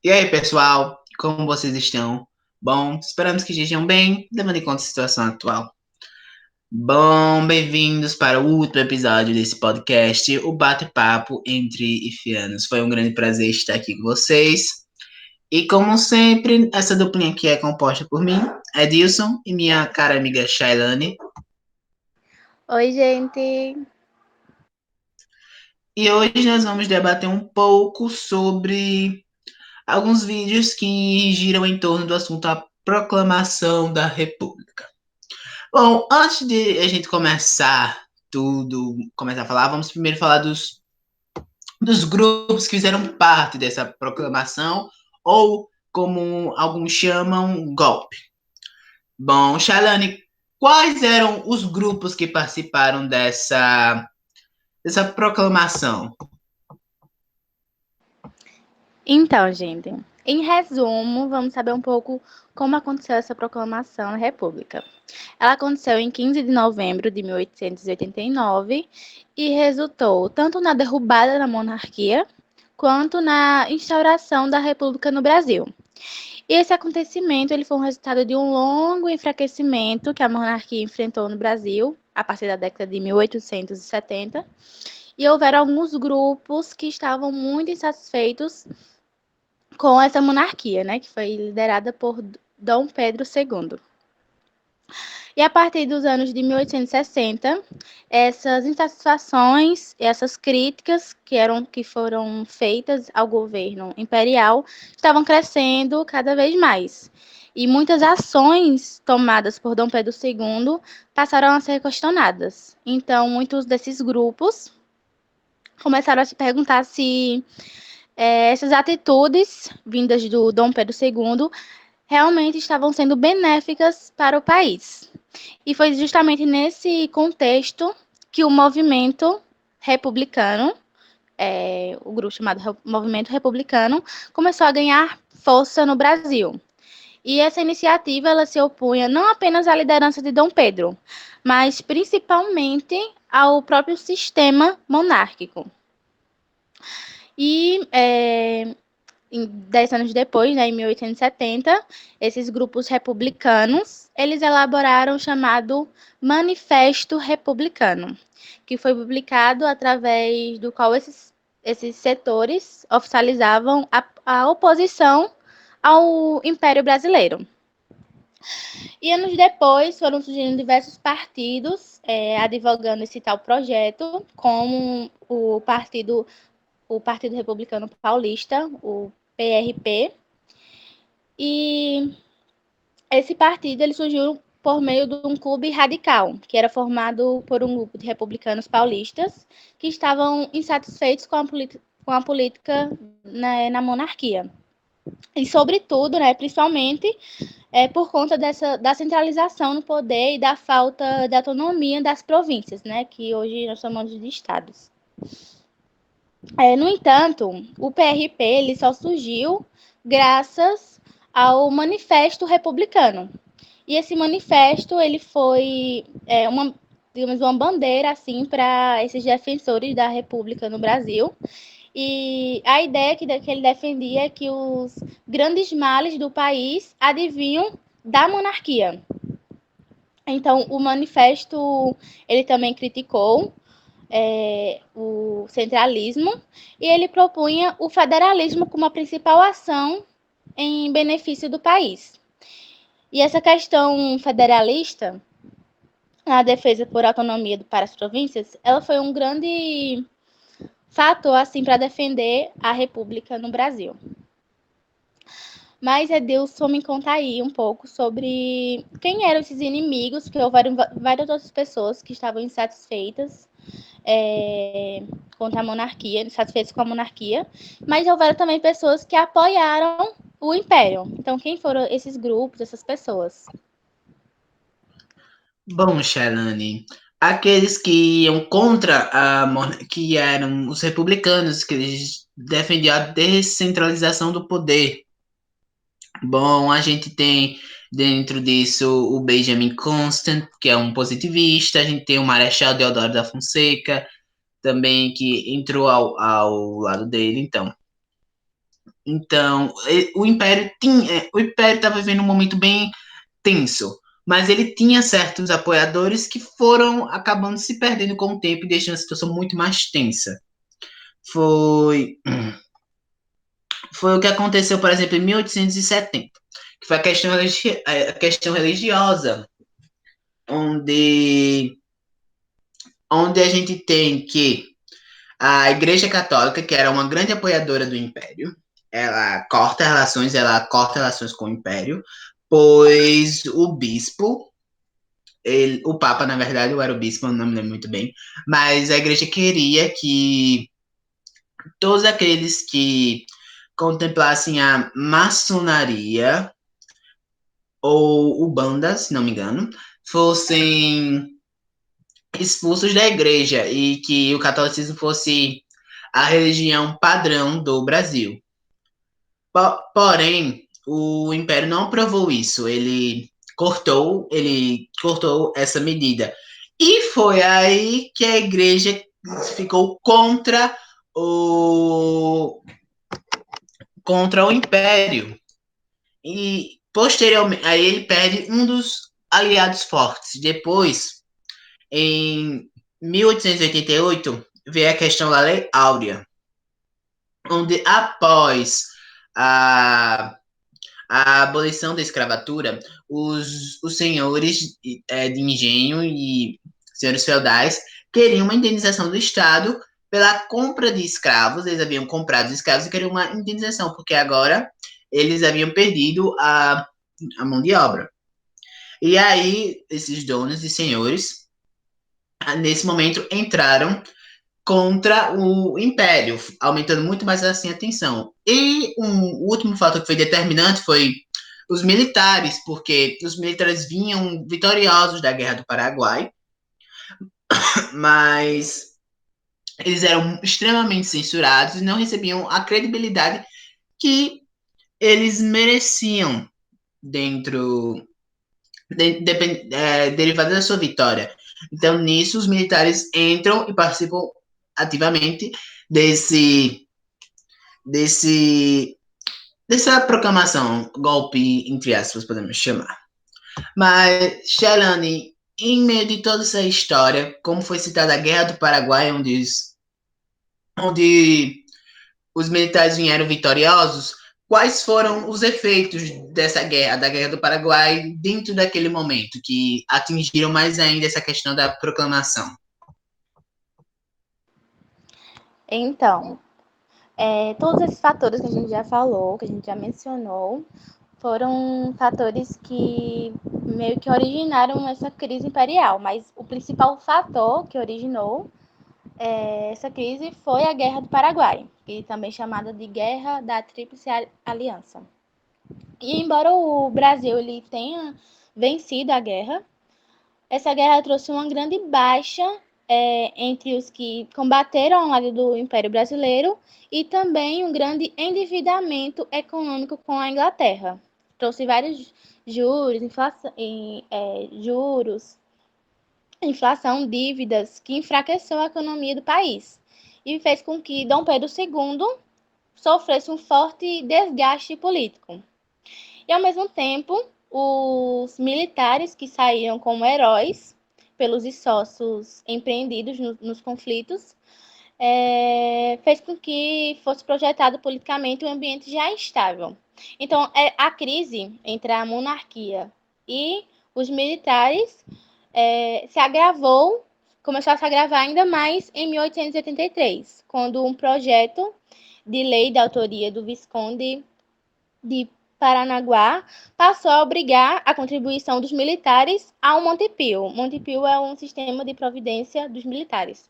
E aí, pessoal, como vocês estão? Bom, esperamos que estejam bem, levando em conta a situação atual. Bom, bem-vindos para o último episódio desse podcast, o Bate-Papo entre Ifianos. Foi um grande prazer estar aqui com vocês. E como sempre, essa duplinha aqui é composta por mim, Edilson, e minha cara amiga Shailane. Oi, gente. E hoje nós vamos debater um pouco sobre alguns vídeos que giram em torno do assunto a proclamação da República. Bom, antes de a gente começar a falar, vamos primeiro falar dos grupos que fizeram parte dessa proclamação, ou como alguns chamam, golpe. Bom, Shalane, quais eram os grupos que participaram dessa proclamação? Então, gente, em resumo, vamos saber um pouco como aconteceu essa proclamação da República. Ela aconteceu em 15 de novembro de 1889 e resultou tanto na derrubada da monarquia quanto na instauração da República no Brasil. E esse acontecimento ele foi um resultado de um longo enfraquecimento que a monarquia enfrentou no Brasil a partir da década de 1870. E houveram alguns grupos que estavam muito insatisfeitos com essa monarquia, né, que foi liderada por Dom Pedro II. E a partir dos anos de 1860, essas insatisfações, essas críticas que foram feitas ao governo imperial estavam crescendo cada vez mais. E muitas ações tomadas por Dom Pedro II passaram a ser questionadas. Então, muitos desses grupos começaram a se perguntar se essas atitudes vindas do Dom Pedro II realmente estavam sendo benéficas para o país. E foi justamente nesse contexto que o movimento republicano, o grupo chamado Movimento Republicano, começou a ganhar força no Brasil. E essa iniciativa ela se opunha não apenas à liderança de Dom Pedro, mas principalmente ao próprio sistema monárquico. E 10 anos depois, né, em 1870, esses grupos republicanos, eles elaboraram o chamado Manifesto Republicano, que foi publicado através do qual esses setores oficializavam a oposição ao Império Brasileiro. E anos depois foram surgindo diversos partidos advogando esse tal projeto, como o Partido Republicano Paulista, o PRP, e esse partido ele surgiu por meio de um clube radical, que era formado por um grupo de republicanos paulistas que estavam insatisfeitos com a política na monarquia. E, sobretudo, né, principalmente, por conta da centralização no poder e da falta de autonomia das províncias, né, que hoje nós chamamos de estados. No entanto, o PRP ele só surgiu graças ao Manifesto Republicano. E esse manifesto ele foi digamos, uma bandeira assim para esses defensores da República no Brasil. E a ideia que ele defendia é que os grandes males do país adivinham da monarquia. Então, o manifesto ele também criticou o centralismo e ele propunha o federalismo como a principal ação em benefício do país. E essa questão federalista, a defesa por autonomia para as províncias, ela foi um grande fator assim para defender a República no Brasil. Mas Edilson me conta aí um pouco sobre quem eram esses inimigos, porque houveram várias outras pessoas que estavam insatisfeitas contra a monarquia, insatisfeitos com a monarquia, mas houveram também pessoas que apoiaram o império. Então, quem foram esses grupos, essas pessoas? Bom, Shalane, aqueles que iam contra a monarquia eram os republicanos, que eles defendiam a descentralização do poder. Bom, a gente tem dentro disso o Benjamin Constant, que é um positivista, a gente tem o Marechal Deodoro da Fonseca, também que entrou ao lado dele, então. Então, o Império estava vivendo um momento bem tenso, mas ele tinha certos apoiadores que foram acabando se perdendo com o tempo e deixando a situação muito mais tensa. Foi, foi o que aconteceu, por exemplo, em 1870, que foi a questão religiosa, onde, onde a gente tem que a Igreja Católica, que era uma grande apoiadora do Império, ela corta relações com o Império, pois o bispo, o Papa, na verdade, ou era o bispo, não me lembro muito bem, mas a igreja queria que todos aqueles que contemplassem a maçonaria ou Ubanda, se não me engano, fossem expulsos da igreja e que o catolicismo fosse a religião padrão do Brasil. Porém, o Império não aprovou isso. Ele cortou essa medida. E foi aí que a igreja ficou o contra o Império. E posteriormente, aí ele perde um dos aliados fortes. Depois, em 1888, veio a questão da Lei Áurea, onde após a a abolição da escravatura, os senhores de engenho e senhores feudais queriam uma indenização do Estado pela compra de escravos. Eles haviam comprado os escravos e queriam uma indenização, porque agora eles haviam perdido a mão de obra. E aí, esses donos e senhores, nesse momento, entraram contra o Império, aumentando muito mais assim a tensão. E o último fator que foi determinante foi os militares, porque os militares vinham vitoriosos da Guerra do Paraguai, mas eles eram extremamente censurados e não recebiam a credibilidade que eles mereciam dentro derivada da sua vitória. Então, nisso, os militares entram e participam ativamente desse, desse, dessa proclamação, golpe, entre aspas, podemos chamar. Mas, Shalane, em meio de toda essa história, como foi citada a Guerra do Paraguai, onde os militares vieram vitoriosos, quais foram os efeitos dessa guerra, da Guerra do Paraguai, dentro daquele momento, que atingiram mais ainda essa questão da proclamação? Então, todos esses fatores que a gente já falou, que a gente já mencionou, foram fatores que meio que originaram essa crise imperial, mas o principal fator que originou essa crise foi a Guerra do Paraguai, que também é chamada de Guerra da Tríplice Aliança. E embora o Brasil ele tenha vencido a guerra, essa guerra trouxe uma grande baixa entre os que combateram ao lado do Império Brasileiro e também um grande endividamento econômico com a Inglaterra. Trouxe vários juros, inflação, dívidas, que enfraqueceu a economia do país e fez com que Dom Pedro II sofresse um forte desgaste político. E, ao mesmo tempo, os militares que saíram como heróis pelos esforços empreendidos nos conflitos fez com que fosse projetado politicamente um ambiente já instável. Então, a crise entre a monarquia e os militares começou a se agravar ainda mais em 1883, quando um projeto de lei da autoria do Visconde de Paranaguá passou a obrigar a contribuição dos militares ao Montepio. Montepio é um sistema de providência dos militares.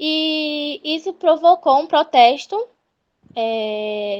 E isso provocou um protesto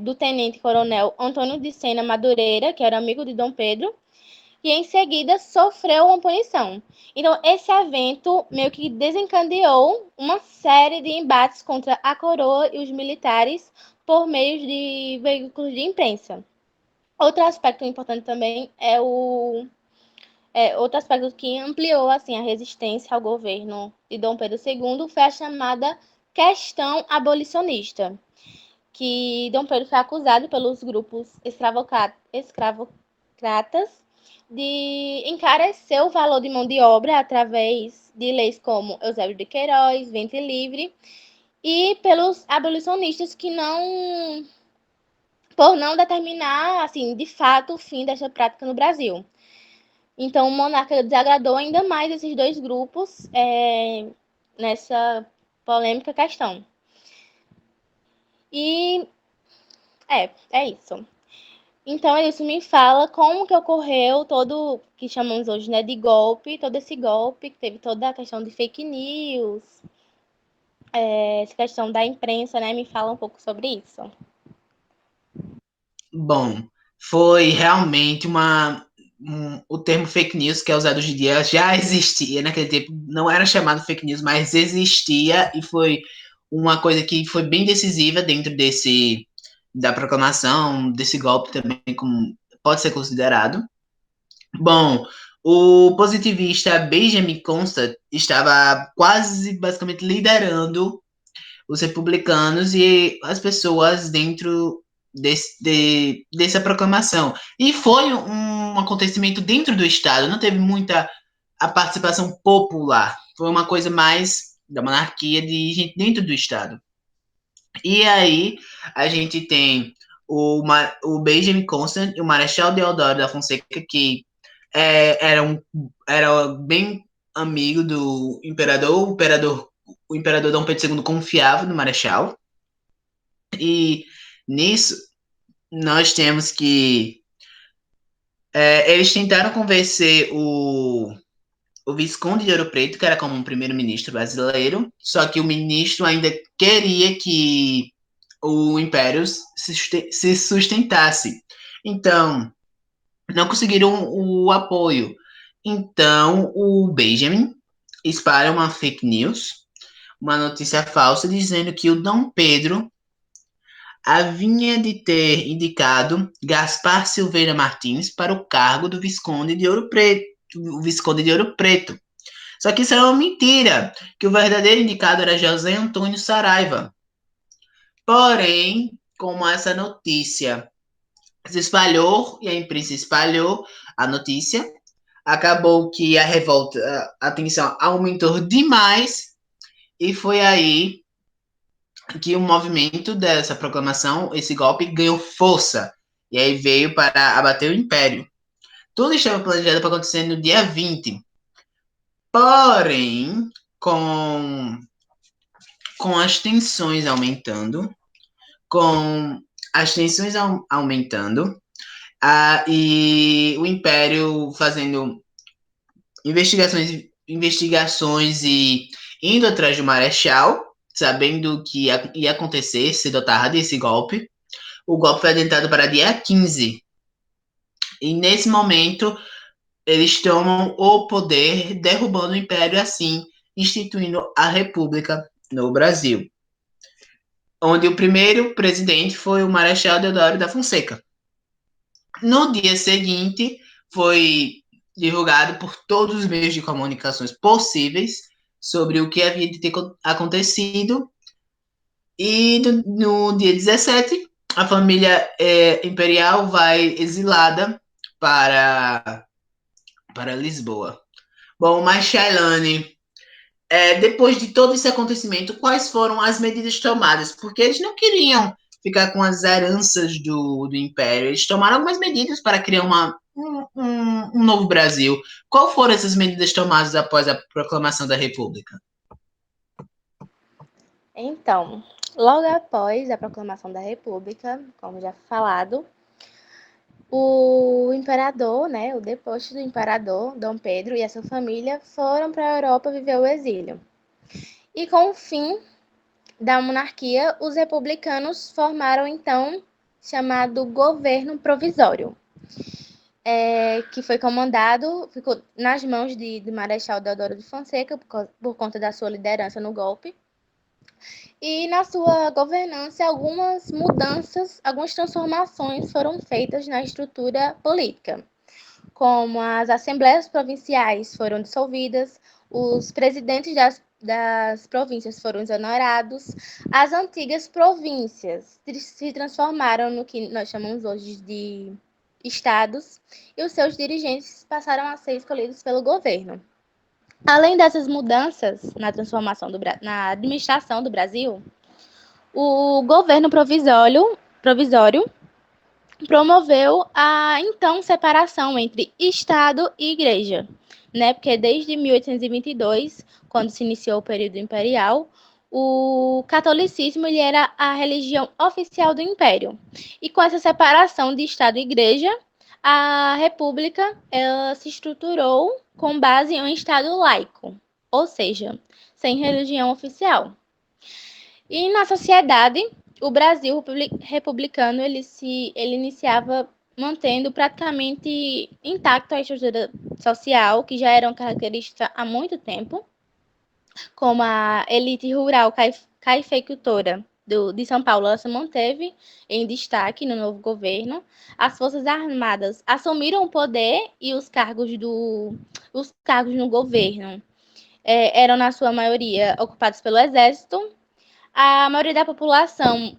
do tenente-coronel Antônio de Sena Madureira, que era amigo de Dom Pedro, e em seguida sofreu uma punição. Então, esse evento meio que desencadeou uma série de embates contra a coroa e os militares por meio de veículos de imprensa. Outro aspecto importante também outro aspecto que ampliou assim a resistência ao governo de Dom Pedro II foi a chamada questão abolicionista, que Dom Pedro foi acusado pelos grupos escravocratas de encarecer o valor de mão de obra através de leis como Eusébio de Queiroz, Ventre Livre, e pelos abolicionistas por não determinar, assim, de fato, o fim dessa prática no Brasil. Então, o monarca desagradou ainda mais esses dois grupos nessa polêmica questão. E é isso. Então, isso me fala como que ocorreu todo, que chamamos hoje, né, de golpe, todo esse golpe, que teve toda a questão de fake news, essa questão da imprensa, né, me fala um pouco sobre isso. Bom, foi realmente o termo fake news que é usado hoje em dia já existia naquele tempo, não era chamado fake news, mas existia e foi uma coisa que foi bem decisiva dentro da proclamação, desse golpe também, como pode ser considerado. Bom, o positivista Benjamin Constant estava quase basicamente liderando os republicanos e as pessoas dentro dessa proclamação. E foi um acontecimento dentro do Estado, não teve muita a participação popular. Foi uma coisa mais da monarquia de gente dentro do Estado. E aí a gente tem o Benjamin Constant e o Marechal Deodoro da Fonseca, que era bem amigo do imperador. O imperador Dom Pedro II confiava no Marechal. E nisso nós temos que eles tentaram convencer o Visconde de Ouro Preto, que era como um primeiro-ministro brasileiro, só que o ministro ainda queria que o império se sustentasse. Então, não conseguiram o apoio. Então, o Benjamin espalha uma fake news, uma notícia falsa, dizendo que o Dom Pedro havia de ter indicado Gaspar Silveira Martins para o cargo do Visconde de Ouro Preto. O Visconde de Ouro Preto. Só que isso era uma mentira, que o verdadeiro indicado era José Antônio Saraiva. Porém, como essa notícia se espalhou e a imprensa espalhou a notícia, acabou que a revolta, a tensão aumentou demais e foi aí que o movimento dessa proclamação, esse golpe, ganhou força. E aí veio para abater o Império. Tudo estava planejado para acontecer no dia 20. Porém, com as tensões aumentando, com as tensões aumentando, e o Império fazendo investigações e indo atrás do Marechal, sabendo que ia acontecer cedo ou tarde esse golpe. O golpe foi adiantado para dia 15. E nesse momento, eles tomam o poder, derrubando o Império assim, instituindo a República no Brasil. Onde o primeiro presidente foi o Marechal Deodoro da Fonseca. No dia seguinte, foi divulgado por todos os meios de comunicações possíveis sobre o que havia de ter acontecido. E no dia 17, a família imperial vai exilada para Lisboa. Bom, mas Shailane, depois de todo esse acontecimento, quais foram as medidas tomadas? Porque eles não queriam ficar com as heranças do Império. Eles tomaram algumas medidas para criar um novo Brasil. Qual foram essas medidas tomadas após a proclamação da República? Então, logo após a proclamação da República, como já falado, o imperador, né, o deposto do imperador, Dom Pedro, e a sua família foram para a Europa viver o exílio. E com o fim da monarquia, os republicanos formaram então chamado governo provisório, que foi comandado, ficou nas mãos de Marechal Deodoro de Fonseca por conta da sua liderança no golpe. E na sua governança, algumas mudanças, algumas transformações foram feitas na estrutura política, como as assembleias provinciais foram dissolvidas, os presidentes das províncias foram exonerados, as antigas províncias se transformaram no que nós chamamos hoje de estados e os seus dirigentes passaram a ser escolhidos pelo governo. Além dessas mudanças na transformação na administração do Brasil, o governo provisório promoveu a então separação entre Estado e Igreja, né? Porque desde 1822, quando se iniciou o período imperial, o catolicismo ele era a religião oficial do Império. E com essa separação de Estado e Igreja, a República ela se estruturou com base em um Estado laico, ou seja, sem religião oficial. E na sociedade, o Brasil republicano ele iniciava mantendo praticamente intacta a estrutura social, que já era uma característica há muito tempo, como a elite rural cafeicultora de São Paulo, ela se manteve em destaque no novo governo. As Forças Armadas assumiram o poder e os cargos no governo eram, na sua maioria, ocupados pelo Exército. A maioria da população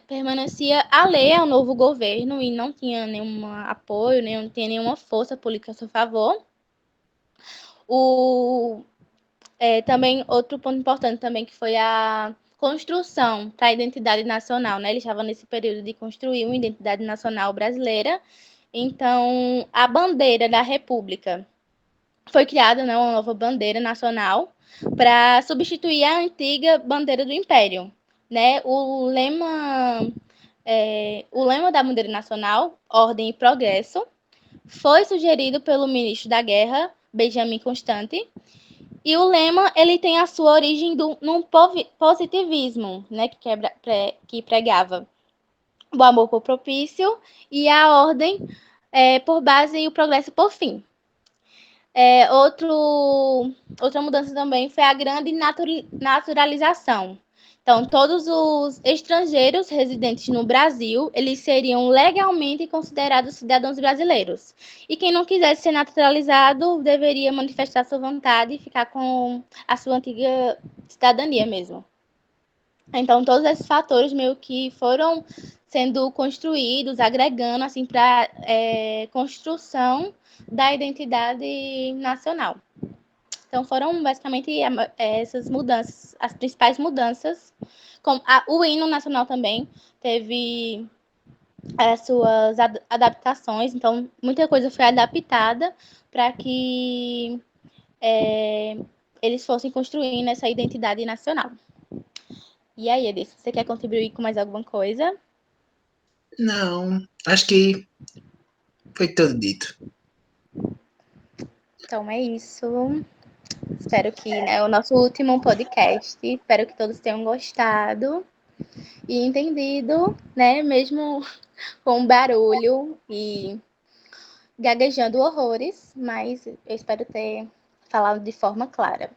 permanecia alheia ao novo governo e não tinha nenhum apoio, não tinha nenhuma força política a seu favor. Também outro ponto importante também que foi a construção para a identidade nacional, né? Eles estavam nesse período de construir uma identidade nacional brasileira. Então, a bandeira da República foi criada, né, uma nova bandeira nacional para substituir a antiga bandeira do Império, né? O lema da bandeira nacional, Ordem e Progresso, foi sugerido pelo ministro da Guerra, Benjamin Constant, e o lema ele tem a sua origem num positivismo, né, que pregava o amor por propício e a ordem por base e o progresso por fim. Outra mudança também foi a grande naturalização. Então, todos os estrangeiros residentes no Brasil, eles seriam legalmente considerados cidadãos brasileiros. E quem não quisesse ser naturalizado, deveria manifestar sua vontade e ficar com a sua antiga cidadania mesmo. Então, todos esses fatores meio que foram sendo construídos, agregando assim para construção da identidade nacional. Então, foram basicamente essas mudanças, as principais mudanças. O hino nacional também teve as suas adaptações, então muita coisa foi adaptada para que eles fossem construindo essa identidade nacional. E aí, Edith, você quer contribuir com mais alguma coisa? Não, acho que foi tudo dito. Então é isso. Espero que é o nosso último podcast. Espero que todos tenham gostado e entendido, né? Mesmo com barulho e gaguejando horrores, mas eu espero ter falado de forma clara.